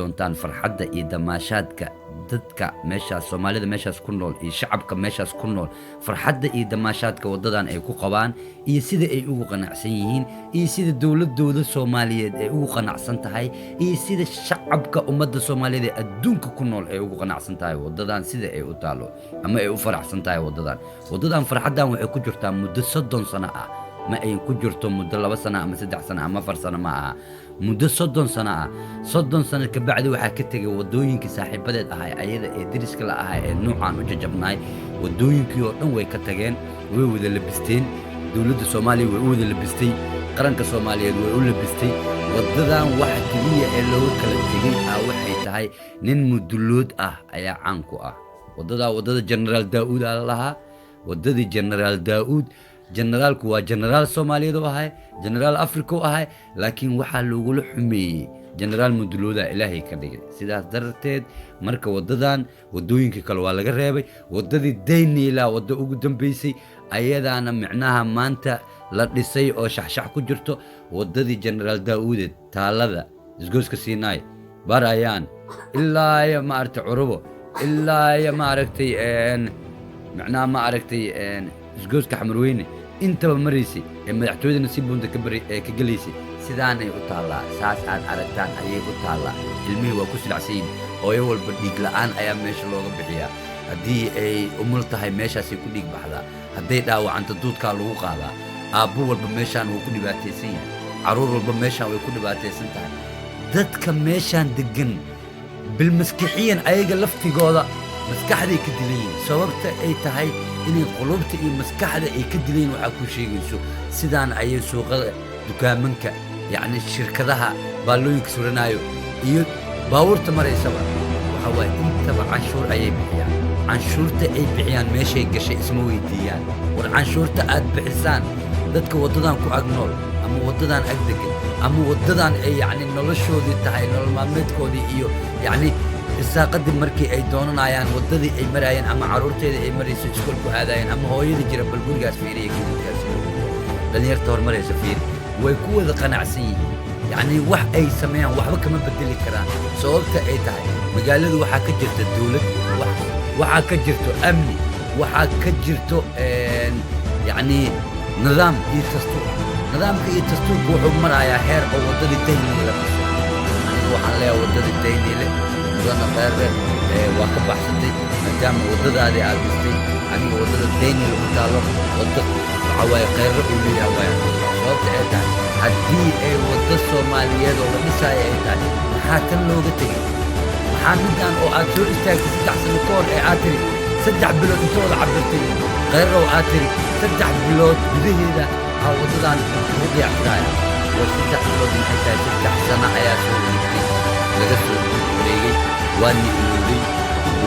doontaan farxadda iyo damaashaadka dadka meeshaas Soomaalida meeshaas ku nool iyo shacabka meeshaas ku nool farxadda iyo damaashaadka wadadan ay ku qabaan iyo sida ay ugu qanacsan yihiin iyo sida dawladooda Soomaaliyeed ay ugu qanacsan tahay iyo sida shacabka ummadda Soomaaliyeed ee adduunka ku nool ay ugu qanacsan tahay wadadan sida ay u taalo ama ay u faraxsan tahay wadadan farxadan waxay ku jirtaa muddo 30 sano ah ma ay ku jirto muddo 2 sano ama 3 sano ama 4 sano ma aha muddo 30 sano ah 30 sano ka bacdi waxa ka tagay wadooyinka saaxiibadeed ahay ayada ee diriska la ahay ee noocan u jajabnay wadooyinkii oo dhan way ka tageen way wada labisteen dawladda Soomaaliya way wada labistay qaranka Soomaaliyeed way u labistay wadadan waxa kaliya ee loo kala tagay waxay tahay nin mudulood ah ayaa caan ku ah wadada General Daawud allaha wadadii General Daawud generaalku waa generaal Soomaaliyeed oo ahay generaal Afrika oo ahay laakiin waxa lagu xumeeyay generaal mudulooda Ilaahay ka dhigay sidaas darteed marka wadadan wadooyinka kale waa laga reebay wadadii Daynila wada ugu dambeysay ayadaana micnaha maanta la dhisay oo shaxshax ku jirto wadadii generaal Daawud taalada isgooska Siinay barayaan ilaa ya ma aragtay curubo ilaa ya ma aragtay micnaha ma aragtay isgooska Xamarweyne intaba maraysi ee madaxtooyada nasiibunda ka galeysay sidaanay u taalaa saas aad aragtaan ayay u taalaa ilmihii waa ku silacsayn hooyo walba dhiig la'aan ayaa meesha looga bixiyaa haddii ay umul tahay meeshaasay ku dhiig baxdaa hadday dhaawacanta duudkaa lagu qaadaa aabbo walba meeshaan wuu ku dhibaataysan yahay caruur walba meeshaan way ku dhibaataysan tahay dadka meeshaan degan bilmaskixiyan ayaga laftigooda maskaxday ka dilayeen sababta ay tahay inay qulubta iyo maskaxda ay ka dilayeen waxa ku sheegayso sidaan ayay suuqada dukaamanka yani shirkadaha baalooyinka suranayo iyo baawurta mareysaba waxa way intaba canshuur ayay bixiyaan canshuurta ay bixiyaan meeshay gashay isma weydiiyaan war canshuurta aad bixisaan dadka wadadan ku agnool ama wadadan ag degan ama wadadan ay yani noloshoodii tahay nolol maalmeedkoodii iyo yani isaaqadii markii ay doonanayaan wadadii ay marayeen ama caruurteeda ay marayso iskuulku aadayeen ama hooyada jira bal gurigaas fiiriye gurigaas dhalinyarta hormaraysa fiiri way ku wada qanacsan yihiin yani wax ay sameeyaan waxba kama bedeli karaan sababta ay tahay magaaladu waxaa ka jirta dawlad waxaa ka jirto amni waxaa ka jirto yani nidaam iyo dastuur nidaamka iyo dastuurku wuxuu marayaa heer oo wadadii Daynila la dhiso anigu waxaan leeyahay wadadii Daynila wadana qeyr waa ka baxsatay maadaama wadadaadii aad dhistay aniga wadada Daynila ku taalo wada waxa way qeyr u leeyahay sababta ay tahay haddii ay wada Soomaaliyeed oo la dhisay ay tahay maxaa tan looga tagay maxaa midaan oo aad soo istaagtay 3 sano ka hor ee aad tiri 3 bilood intooda cabirtay qeyr oo aad tiri 3 bilood gudaheeda wadadan ugu diyaartay waa 3 bilood maxay tahay 3 sano ayaa soo wareegtay laga soo wareegay waadni ilowday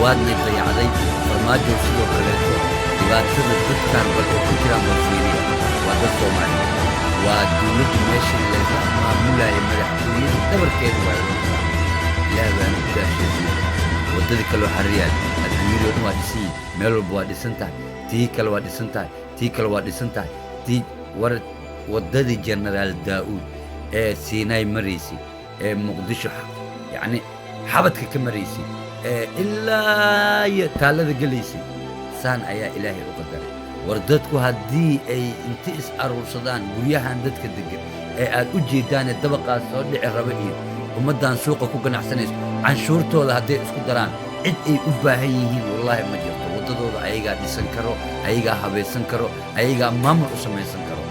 waadni dayacday farmaajo sidoo kaleeto dhibaatada dadkan bal oo ku jiraan wasiiriya waa dad Soomaaliyeed waa dawladda meesha laga maamulaya madaxtooyada dhabarkeeda waa ilaahay baan ku daashay wadada kale xariyaan adduunyada oo waa dhisay meel walba waa dhisan tahay tii kale waa dhisan tahay tii kale waa dhisan tahay tii wadadii General Daawud ee Siinay maraysi ee Muqdisho yani xabadka ka maraysi ilaa ya taalada galeysay saan ayaa Ilaahay u qadaray war dadku haddii ay inta is aruursadaan guryahan dadka degan ee aad u jeedaan dabaqaas soo dhici raba iyo ummadan suuqa ku ganacsanayso canshuurtooda hadday isku daraan cid ay u baahan yihiin wallahi ma jirto wadadooda ayagaa dhisan karo ayagaa habaysan karo ayagaa maamul u samaysan karo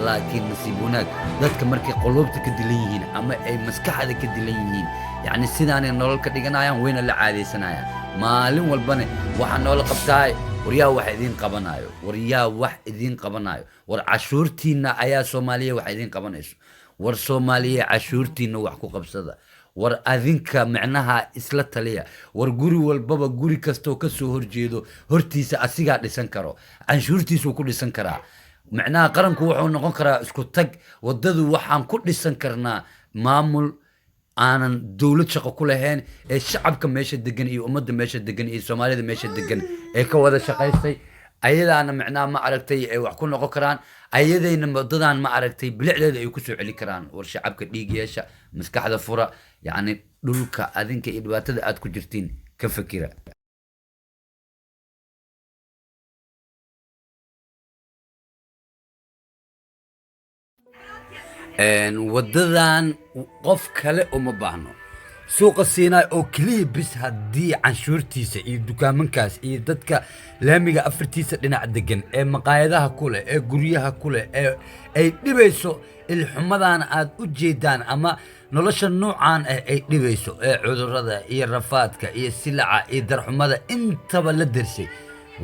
laakiin nasiib wanaag dadka markay qulubta ka dilan yihiin ama ay maskaxda ka dilan yihiin yani sidaanay nolol ka dhiganayaan wayna la caadaysanayaan maalin walbana waxa noola qabtaay waryaa wax idin qabanayo waryaa wax idin qabanayo war cashuurtiina ayaa Soomaaliya wax idin qabanayso war Soomaaliya cashuurtiina wax ku qabsada war adinka macnaha isla taliya war guri walbaba guri kasto ka soo horjeedo hortiisa asiga dhisan karo canshuurtiisu ku dhisan karaa macnaha qaranku wuxuu noqon karaa isku tag wadadu waxaan ku dhisan karnaa maamul aanan dawlad shaqo ku lahayn ee shacabka meesha degan iyo ummadda meesha degan iyo Soomaalida meesha degan ee ka wada shaqaystay ayadaana macnaha ma aragtay ay wax ku noqon karaan ayadayna wadadan ma aragtay bilicdeeda ay ku soo celi karaan war shacabka dhiig yeesha maskaxda fura yani dhulka adinka iyo dhibaatada aad ku jirtiin ka fakira wadadan qof kale uma baahno suuqa Siinay oo kaliya bis haddii canshuurtiisa iyo dukaamankaas iyo dadka laamiga afartiisa dhinac degan ee maqaayadaha ku leh ee guryaha ku leh ee ay dhibayso ilxumadan aad u jeedaan ama nolosha noocaan ay dhibayso ee cudurrada iyo rafaadka iyo silaca iyo darxumada intaba la darsay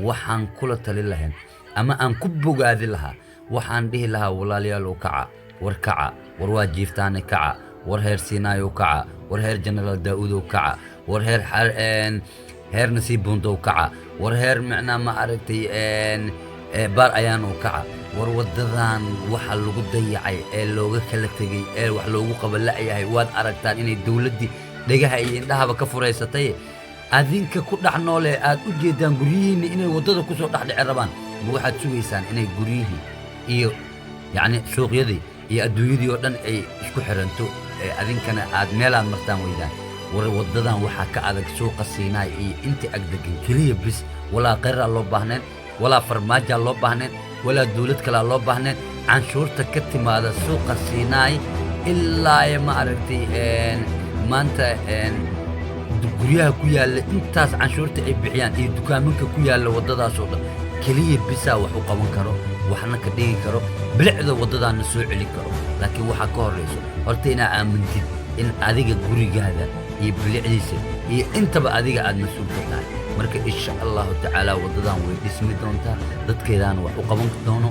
waxaan kula tali lahayn ama aan ku bogaadi lahaa waxaan dhihi lahaa walaalayaal u kaca war kaca war waa jiiftaane kaca war heer Siinay u kaca war heer General Daawud u kaca war heer Nasiib Buundo u kaca war heer macna ma aragtay bar ayaan u kaca war wadadan waxa lagu dayacay ee looga kala tagay ee wax loogu qabalayahay waad aragtaan inay dawladdi dhagaha iyo indhahaba ka fureysatay adinka ku dhaxnoole aad u jeedaan guriyihiina inay wadada ku soo dhaxdhici rabaan waxaad sugaysaan inay guriyihii iyo yani suuqyadii iyo adduunyadii oo dhan ay isku xiranto adinkana aad meelaad martaan weydaan war wadadan waxaa ka adag suuqa Siinay iyo inta agdegan kaliya bis walaa qeyra loo baahneen walaa farmaajo loo baahneen walaa dawlad kale loo baahneen canshuurta ka timaada suuqa Siinay ilaa ma aragtay maanta guryaha ku yaala intaas canshuurta ay bixiyaan iyo dukaamanka ku yaala wadadaas oo dhan kaliya bisa wax u qaban karo waxna ka dhigi karo bilicda wadadan soo celi karo laakiin waxa ka horeyso horta ina aamintid in adiga gurigaada iyo bilicdiisa iyo intaba adiga aad mas'uul ka tahay marka insha Allah ta'ala wadadan way dhismi doontaa dadkeedana wax u qaban doono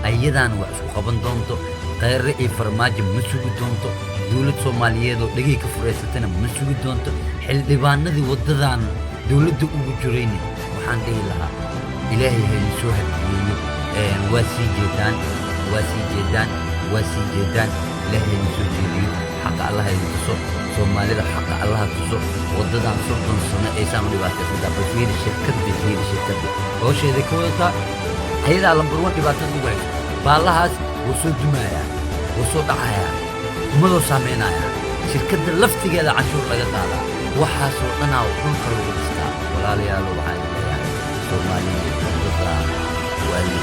ayadana wax isku qaban doonto qeyre iyo farmaajo ma sugi doonto dawlad Soomaaliyeed oo dhagay ka fureysatana ma sugi doonto xildhibaanadii wadadan dawladda ugu jirayna waxaan dhihi lahaa ilaahay ha soo hadiyo واسيجدان لهي مسوجيني حق الله يتصو سومالي حق الله تصو وددان صدن سنة إيسان لباتة سيدا بفير الشركة هو شيء ذي كويتا هيدا لمبروان لباتة سيدا بالله وصول جمايا وصول دعايا ومدو سامينايا شركة لفتي كذا عشور لغا قالا وحاسو لنا وكل خلو بستا ولا ليالو بحاجة سومالي وددان والي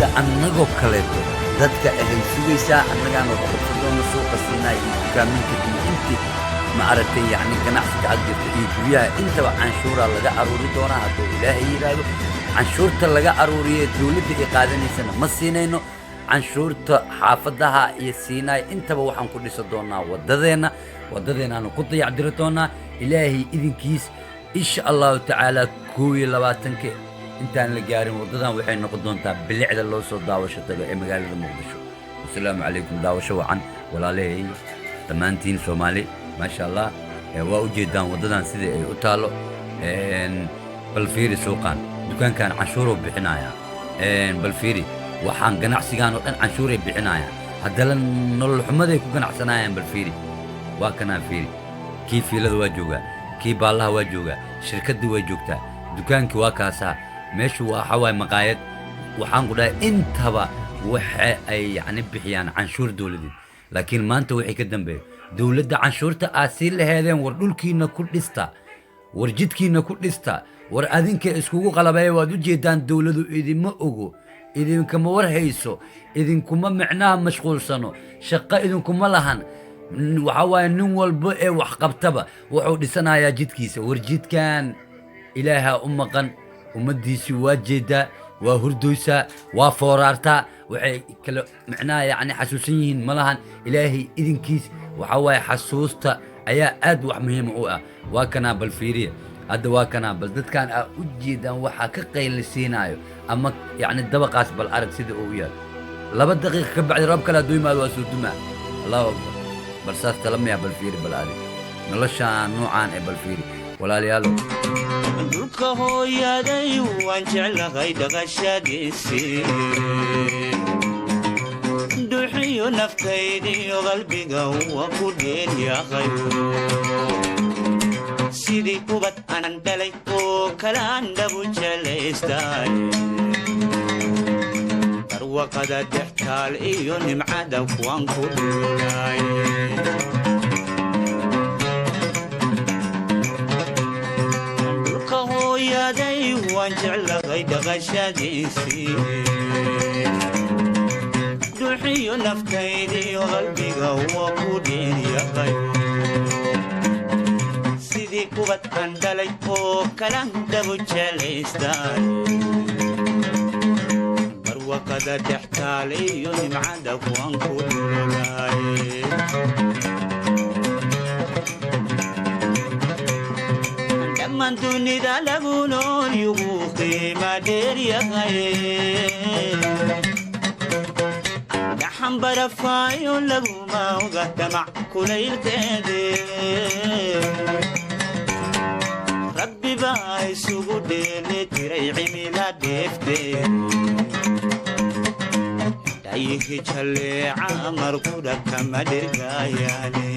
لأنه كلته ذاتك أهل سويسا أنك أنا أخذون سوق Siinay كامل كتير أنت معركة يعني كنعسك عدت إيجويا أنت وعنشورة لقى أروري دونا هذا إلهي يرادو عنشورة لقى أروري دولة إقادني سنة ما سينينو عنشورة حافظها Siinay أنت وحن كل صدونا ودذينا أنا كنت يعدرتونا إلهي إذن كيس إن شاء الله تعالى كوي لباتنك intaan la gaarin wadadan waxay noqon doontaa bilicda loo soo daawasho tago ee magaalada Muqdisho assalaamu calaykum daawasho wacan walaalay dhammaantiin Soomaali ma sha Allah waa u jeedaan wadadan sidii ay u taalo bal fiiri suuqan dukaankan canshuur uu bixinaya bal fiiri waxaan ganacsigan oo dhan canshuur ay bixinaya haddana nolol xumaday ku ganacsanayaan bal fiiri waa kana fiiri kii fiilada waa jooga kii baalaha waa jooga shirkadii way joogtaa dukaankii waa kaasa meeshu waa xawaay maqaayad waxaan ku dhahay intaba waxa ay yani bixiyaan canshuur dawladeed laakiin maanta wixii ka dambeeyo dawladda canshuurta aasi laheedeen war dhulkiina ku dhista war jidkiina ku dhista war adinka iskugu qalabay waad u jeedaan dawladu idima ogo idinkama war hayso idinkuma macnaha mashquulsano shaqo idinkuma lahan waxa waay nin walba ee wax qabtaba wuxuu dhisanayaa jidkiisa war jidkan ilaaha u maqan umadiisi waa jeedaa waa hurdooysa waa foorarta waxay kala macnaa yani xasuusan yihiin malahan ilaahay idinkiis waxa way xasuusta ayaa aad wax muhiim u ah waa kana bal fiiriya hadda waa kana bal dadkan u jeedaan waxa ka qaylisiinayo ama yani dabaqaas bal arag sida uu yahay 2 daqiiqo ka bacdi roob kala dooyimaad waa soo dumaa Allahu akbar bal saas talamiya bal fiiri bal aadi nolosha noocaan ee bal fiiri walaalayaal dhulka hooyaday waan jeclahay dhaqashadiisii duxiyo naftaydiyo qalbiga waa ku dheelyahay sidii kubad aanan dhalay oo kale aan dhabu jelaystay barwaqada dhextaal iyo nimcada kuwan ku dhulay dhulka hooyaday waan jeclahay dhaqashadiisii duxiyo naftaydiyo qalbiga waa ku dheeryahay sidii kubad aan dhalay oo kala dabu jelaystaan barwaqada dhextaal iyo nimcada kuwan ku dhulay dhammaan dunida lagu nool yugu qiima dheeryahay barafaayo laguma oga damac kulaylkeede rabbi baa isugu dheeli tiray cimila dheefteed dhayihi jalleeca markudha kama dhirgaayaane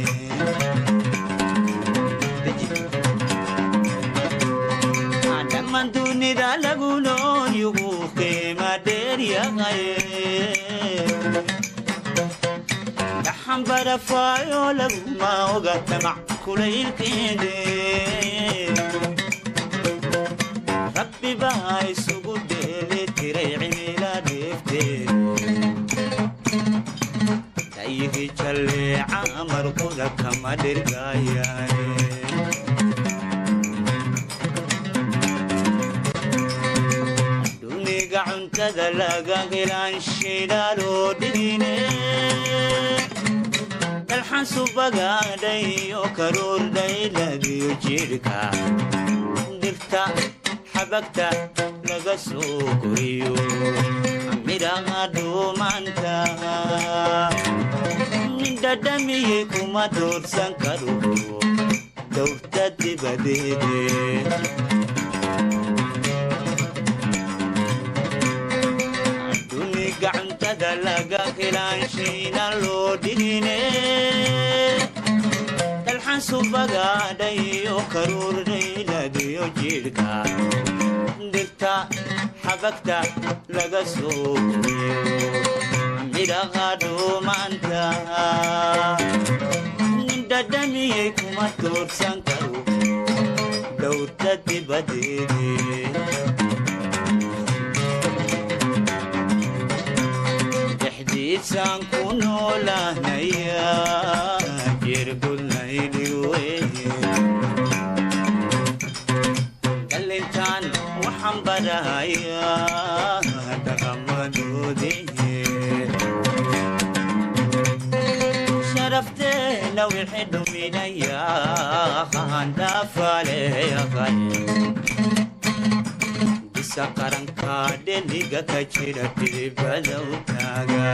dhammaan dunida lagu nool yugu qiima dheeryahay barafaayo laguma oga damac kulaylkeede rabbi baa isugu dheeli tiray cimila dheefteed dhayihi jalleeca markudha kama dhirgaayaane duniga cuntada laga helaan shidaaloo dhigine dalxan subagaadhayo karuurdhayladiyo jidhka dhirta xabagta laga soo koriyo midhaha dhuumanta dhadhamiyey kuma doorsan karo dowrta dibadeede gacuntada laga helaanshiina loo dhigine dalxan subagaadhayo karuurdhayladiyo jidhka dhirta xabagta laga soo koriyo midhaha dhuumanta dhadhamiyey kuma doorsan karo dowrta dibadeede isaan ku noolahnaya jirgulnayliwe galintaan waxaan barahaya dhaqamadoodii sharafteena wixii dhuminaya handhaafaleeyahay qaranka dheliga ka jira dhibada u taaga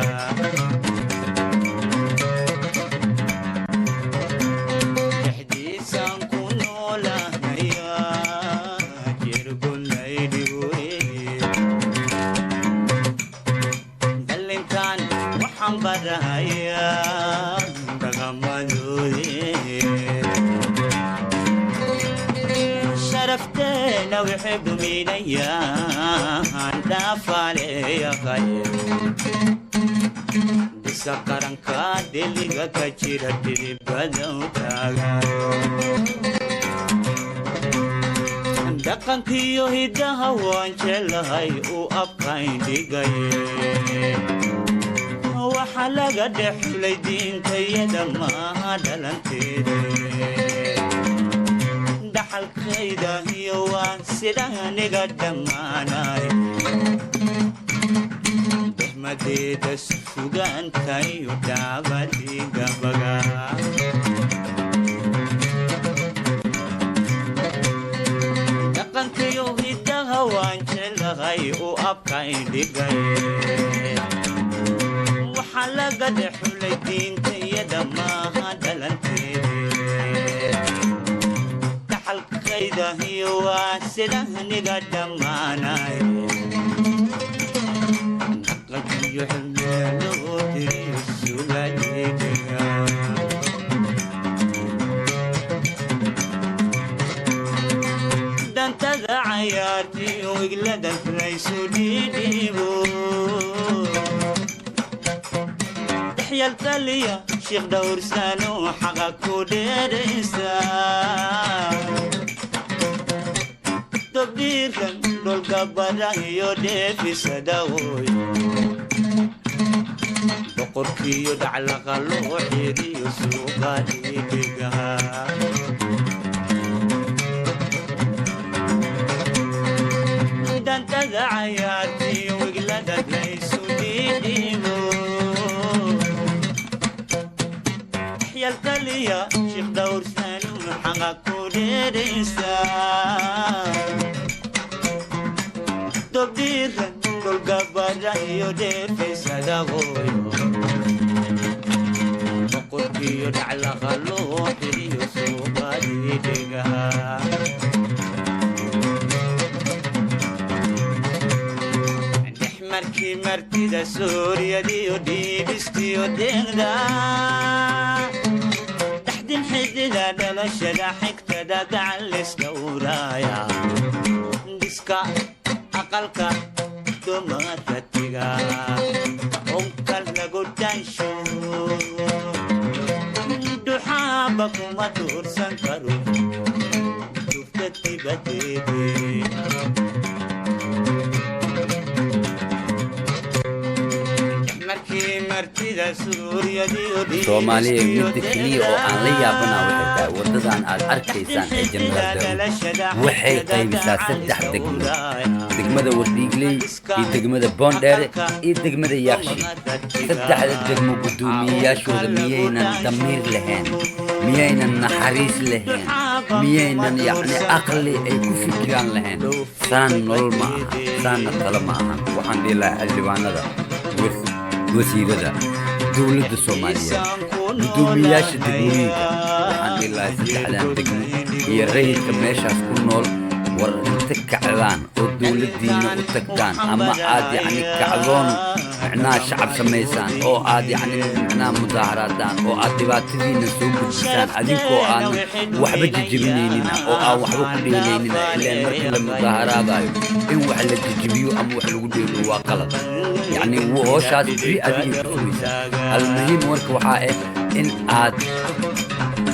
dhexdiisaan ku noolahnaya jirgulnayliwe galintaan waxaan barahaya dhaqamadoodii sharafteena wixii dhuminaya handhaafaleeyahay bisa qaranka dheliga ka jira dhibada u taaga dhaqankiyo hiddaha waan jelahay u abkaindhigaye waxa laga dhexlay diintayada maaha dhalanteede dhaxalkayda iyo waan sidaniga dhammaanay dehmadeeda sugaantayo dhaabadigabaga dhaqankiyo hiddaha waan jelahay u abkaindhigaye waxa laga dhexlay diintayada maaha dhalanteede dhaxalkaydahiyo waa sidaniga dhammaanay dhaqankiyo xilmeeloo tiriyo sugadeedega dantada cayaartiyo igladan laysu dhiidhiibo يحيى التالية شيخ دور سانو حقا كوديريسا تبدير كان دول كبرا يودي في سداوي بقركي يدع لغلو حيري يسوقا ديدقها دانت دعياتي وقلدت ليسو ديديمو يحيى التالية شيخ دور سانو حقا كوديريسا تبدير كل قبضة يودي في سداوي بقركي يدع لغلو حيري يسوقا ديدقها markii martida suuriyadii oo dhiibiskii oo deeqda taxdin xidida dhalashada xigtada gacan layska uraaya dhiska aqalka dumarka tiga onkal lagu dhansho duxaaba kuma tuursan karo dufta tibadeede soomaaliya midda keliya oo aan la yaabana waxay tahay waddadan aad arkaysaan ee General Daawud waxay qaybisaa 3 degmo degmada Wardhiigley iyo degmada Boondheere iyo degmada Yaaqshi 3 degmo guddoomiyayaashooda miyaynan damiir lahayn miyaynan naxariis lahayn miyaynan yacni aqli ay ku fikiraan lahayn saan nolol ma aha saanna talo ma aha waxaan dhihi lahaa xildhibaanada wasiirada dowladda Soomaaliya guddoomiyayaasha degmooyinka waxaan dhihi lahaa 3 degmo iyo rayidka meeshaas ku nool war inta kacdaan oo dowladdiina u tagtaan ama aad yacni kacdoon macnaha shacab samaysaan oo aad yacni macnaha mudaaharaadaan oo aad dhibaatadiina soo gudbisaan adinkoo aan waxba jijibinaynina oo aan waxba ku dheelaynina ilaan markii la mudaaharaadayo in wax la jijibiyo ama wax lagu dheelo waa qalad yacni hooshaas beri adiga ku sugaysaa almuhiim marka waxaa in aad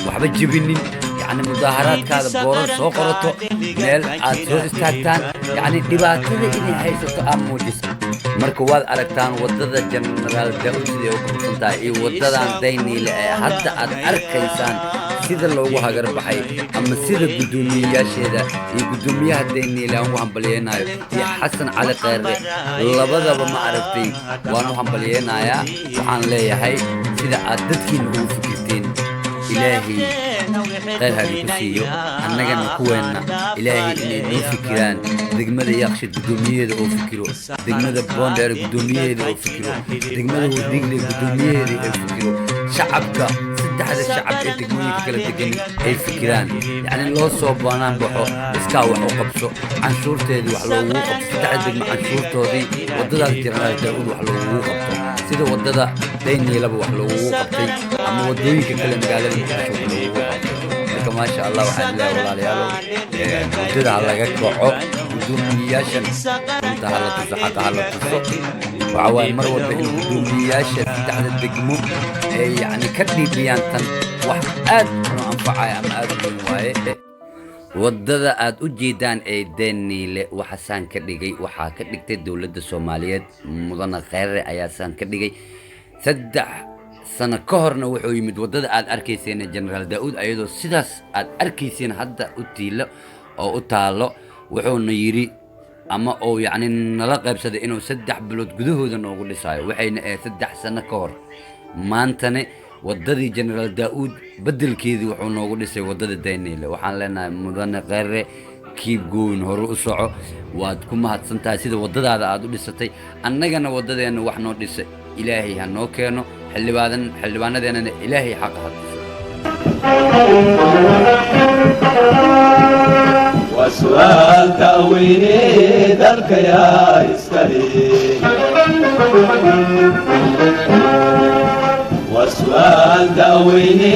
waxba jibinin يعني مظاهرات كذا بورس سوقرته ميل عاد استاكتان يعني دباتة إني هاي ستأم موجس مركوات أركتان وضد جنرال داود ديو كنتاي وضد عن ديني حتى أركيسان سيد اللوجو هاجر بحي أما سيد القدومية شيدا القدومية هديني لهم هم بلينا يحسن على قرر لبضة وما عرفتي وانو هم بلينا يا وعن لي هاي سيد عدتكين هو فكرتين إلهي غير هذه كسيو أننا نكونا إلهي إني نفكران دقمة يخشى القدومية أو فكرو دقمة بوندر القدومية أو فكرو دقمة ودقلي القدومية أو فكرو شعبك ستة هذا الشعب الدقمية كلا دقمي أي فكران يعني لو صوبانا بحو إسكاو وقبسو عن شورته دي وحلو وقبسو ستة هذا دقمة عن شورته دي وضدها الجرنال داود وحلو وقبسو سيدا وضدها ديني لبو وحلو وقبسي أما ودويك كلا مقالة ما شاء الله وحد الله والله ليالو ودد على قطعه قدومياشن انت على تصحى على تصح وعوان مروه بين قدومياشن تحت الدقمو يعني كدي بيانتن وحد انفعها اما ادن واي wadada aad u jeedaan ee Daniile waxa saan ka dhigay waxa ka dhigtay dawladda Soomaaliyeed mudana khayr ayaa saan ka dhigay 3 سنة كهرنا وحوي مد ودد عاد أركيسين جنرال داود أيضا سداس عاد أركيسين هدا أتيلا أو أتالو وحون يري أما أو يعني نلاقي بسد إنه 3 بلود جذوه ذا نقول لساي وحين 3 سنة كهر ما أنتني ودد جنرال داود بدل كذي وحون نقول لساي ودد الدينيله وحن لنا مدن غير كيب جون هرؤسعه وادكم هاتسنتا سيدا ودد هذا عاد لساتي أننا ودد إنه وحنا لسه إلهي هنوكينه حلبان دينا إلهي حق هذا وسؤال تأويني ذلك يا إسكالي وسؤال تأويني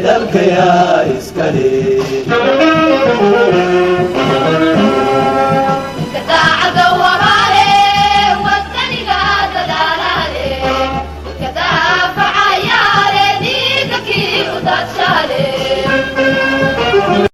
ذلك يا إسكالي كتاع dadshaale